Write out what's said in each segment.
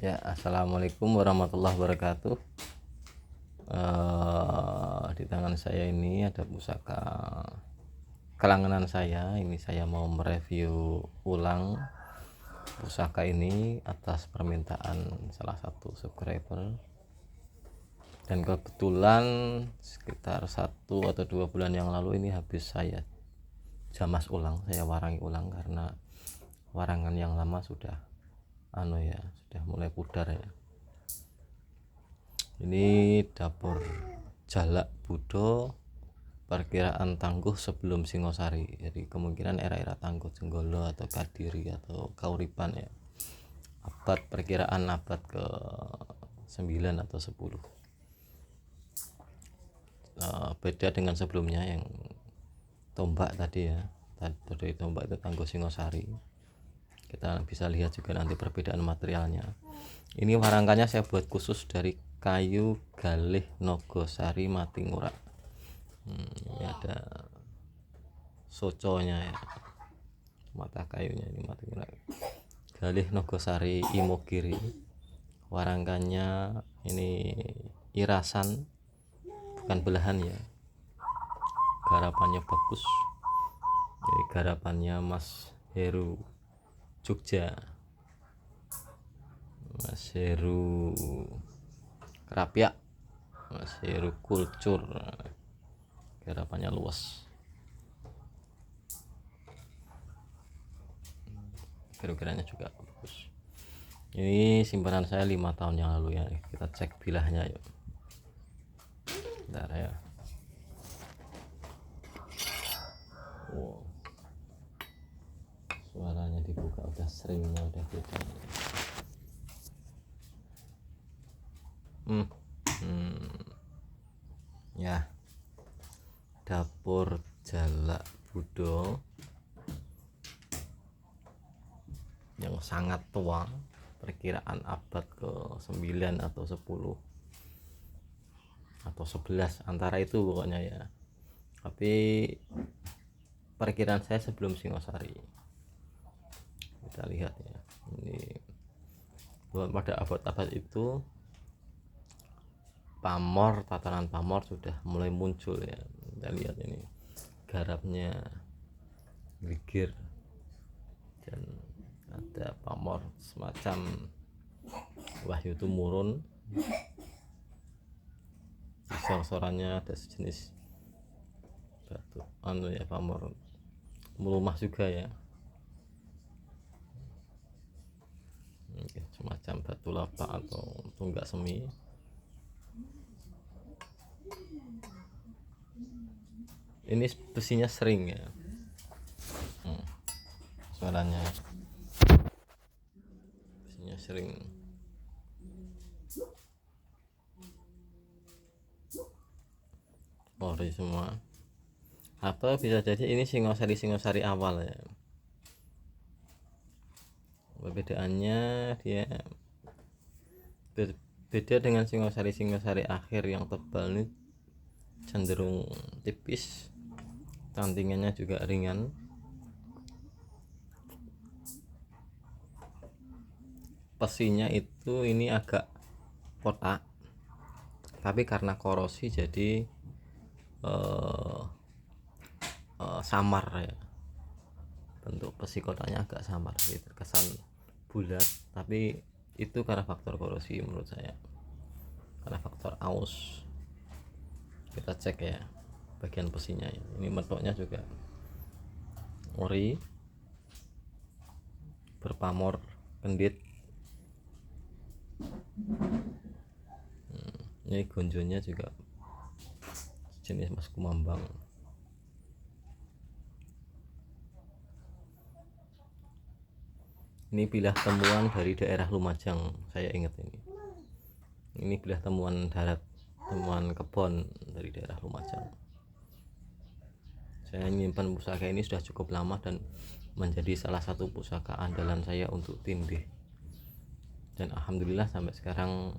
Ya, assalamualaikum warahmatullahi wabarakatuh. Di tangan saya ini ada pusaka kelangganan saya. Ini saya mau mereview ulang pusaka ini atas permintaan salah satu subscriber. Dan kebetulan sekitar 1 atau 2 bulan yang lalu ini habis saya jamas ulang, saya warangi ulang karena warangan yang lama sudah sudah mulai pudar ya. Ini dapur Jalak Budo perkiraan Tangguh sebelum Singosari, jadi kemungkinan era-era Tangguh Jenggolo atau Kadiri atau Kauripan ya, perkiraan abad ke 9 atau 10. Beda dengan sebelumnya yang tombak tadi ya, tadi tombak itu Tangguh Singosari. Kita bisa lihat juga nanti perbedaan materialnya. Ini warangkannya saya buat khusus dari kayu galih Nogosari Matingura. Ini ada soconya ya, mata kayunya ini Matingura, galih Nogosari Imogiri. Warangkannya ini irasan, bukan belahan ya. Garapannya bagus, jadi garapannya Mas Heru Jogja, Mas Heru Kerapyak, Mas Heru Kulcur. Garapannya luas, kira-kiranya juga bagus. Ini simpanan saya 5 tahun yang lalu ya. Kita cek bilahnya yuk. Bentar ya. Wow, suaranya dibuka udah seringnya udah beda. Ya, dapur Jalak Budo yang sangat tua, perkiraan abad ke 9 atau 10 atau 11, antara itu pokoknya ya. Tapi perkiraan saya sebelum Singosari. Kita lihat ya, ini pada abad-abad itu pamor, tatanan pamor sudah mulai muncul ya. Kita lihat ini garapnya gigir dan ada pamor semacam Wahyu Tumurun. Di sor-sorannya ada sejenis batu pamor melumah juga ya. Semacam batu lapa atau tunggak semi. Ini besinya sering ya, suaranya besinya sering. Ori semua, atau bisa jadi ini Singosari awal ya. Perbedaannya dia beda dengan Singosari akhir yang tebal, ini cenderung tipis, tantingannya juga ringan. Pesinya itu ini agak kotak, tapi karena korosi jadi samar ya. Bentuk pesi kotaknya agak samar, jadi terkesan bulat, tapi itu karena faktor korosi menurut saya, karena faktor aus. Kita cek ya bagian besinya ya. Ini metoknya juga ori, berpamor kendit. Ini gonjonya juga jenis Mas Kumambang. Ini bilah temuan dari daerah Lumajang, saya ingat ini bilah temuan darat, temuan kebon dari daerah Lumajang. Saya menyimpan pusaka ini sudah cukup lama dan menjadi salah satu pusaka andalan saya untuk tindih, dan alhamdulillah sampai sekarang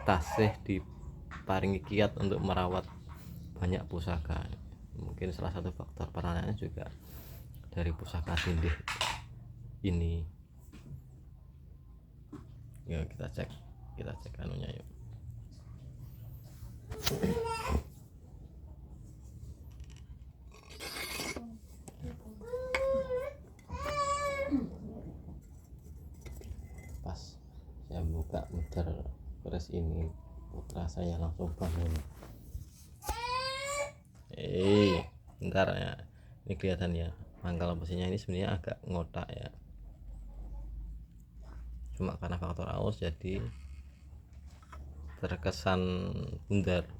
tasih diparingi kiat untuk merawat banyak pusaka. Mungkin salah satu faktor peranannya juga dari pusaka tindih ini. Yuk kita cek anunya yuk. Pas saya buka muter keris ini, putra saya langsung bangun. Bentar ya, ini kelihatan ya, pangkal besinya ini sebenarnya agak ngotak ya, cuma karena faktor aus jadi terkesan bundar.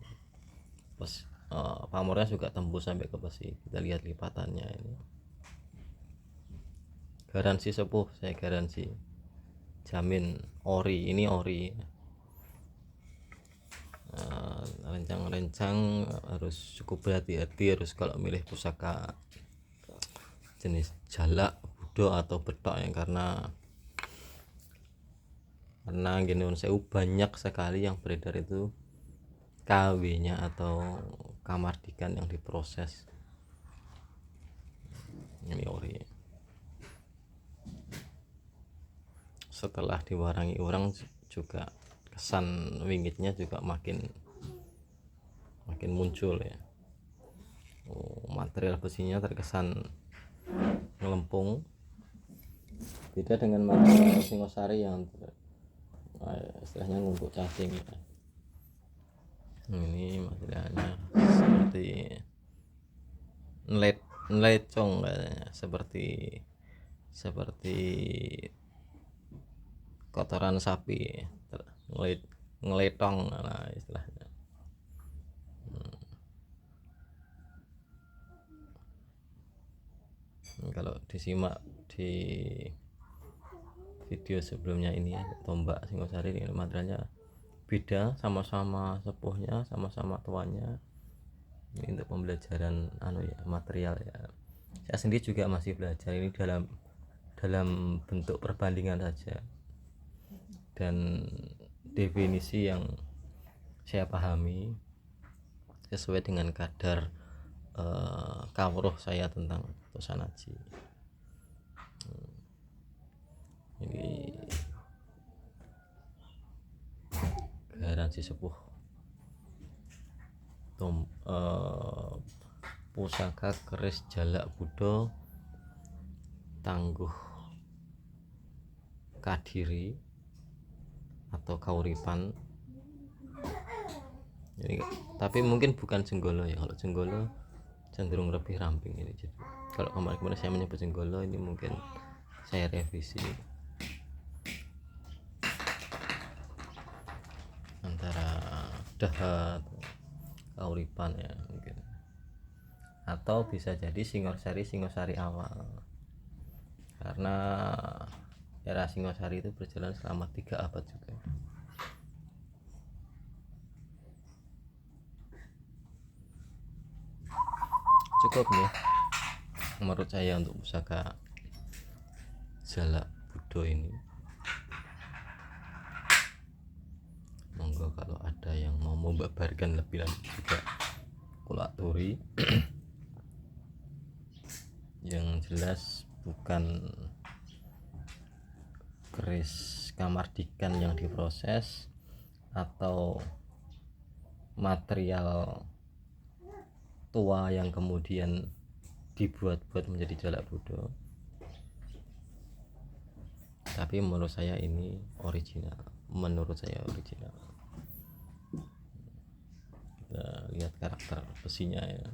Pamornya juga tembus sampai ke besi. Kita lihat lipatannya ini, garansi sepuh, saya garansi, jamin ori, ini ori. Rencang-rencang harus cukup berhati-hati, harus kalau milih pusaka jenis jalak, budo atau betok ya, karena gini sewu banyak sekali yang beredar itu KW nya atau kamardikan yang diproses. Ini ori, setelah diwarangi orang juga kesan wingitnya juga makin muncul ya. Material besinya terkesan ngelempung, beda dengan material Singosari yang istilahnya ngumpul cacing ya. Ini materialnya seperti nelecong katanya, seperti kotoran sapi, ngeletong lah istilahnya. Kalau disimak di video sebelumnya ini ya, tombak Singosari ini materialnya beda, sama-sama sepuhnya, sama-sama tuanya. Ini untuk pembelajaran material ya. Saya sendiri juga masih belajar ini dalam bentuk perbandingan saja dan definisi yang saya pahami sesuai dengan kadar kawruh saya tentang Tosanaji. Ini garansi sepuh pusaka keris jalak budo tangguh kadiri atau kauripan. Jadi, tapi mungkin bukan jenggolo ya, kalau jenggolo cenderung lebih ramping ini. Jadi kalau kemarin saya menyebut jenggolo, ini mungkin saya revisi antara dahat kauripan ya mungkin, atau bisa jadi Singosari awal, karena era Singosari itu berjalan selama 3 abad juga. Cukup nih menurut saya untuk pusaka jalak budo ini. Monggo kalau ada yang mau membabarkan lebih lanjut juga kula aturi. Yang jelas bukan keris kamardikan yang diproses atau material tua yang kemudian dibuat-buat menjadi jalak budo, tapi menurut saya ini original. Kita lihat karakter besinya ya.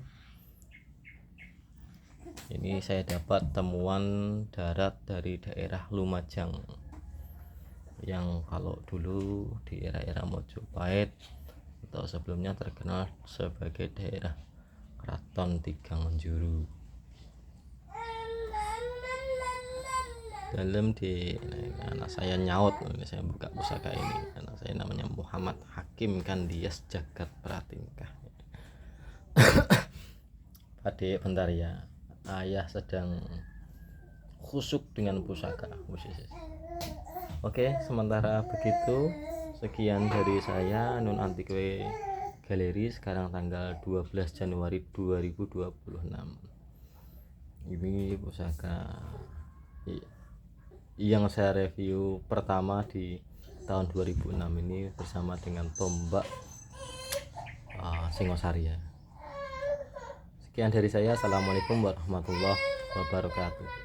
Ini saya dapat temuan darat dari daerah Lumajang, yang kalau dulu di era Mojopahit atau sebelumnya terkenal sebagai daerah Keraton Tigang Juru. Dalam di anak saya nyaut, saya buka pusaka ini, anak saya namanya Muhammad Hakim Kandias Jagat Pratingkah. Adik bentar ya, ayah sedang khusyuk dengan pusaka. Oke, sementara begitu sekian dari saya, Nun Antikwe Galeri, sekarang tanggal 12 Januari 2026. Ini pusaka yang saya review pertama di tahun 2006 ini bersama dengan tombak Singosari ya. Sekian dari saya. Assalamualaikum warahmatullahi wabarakatuh.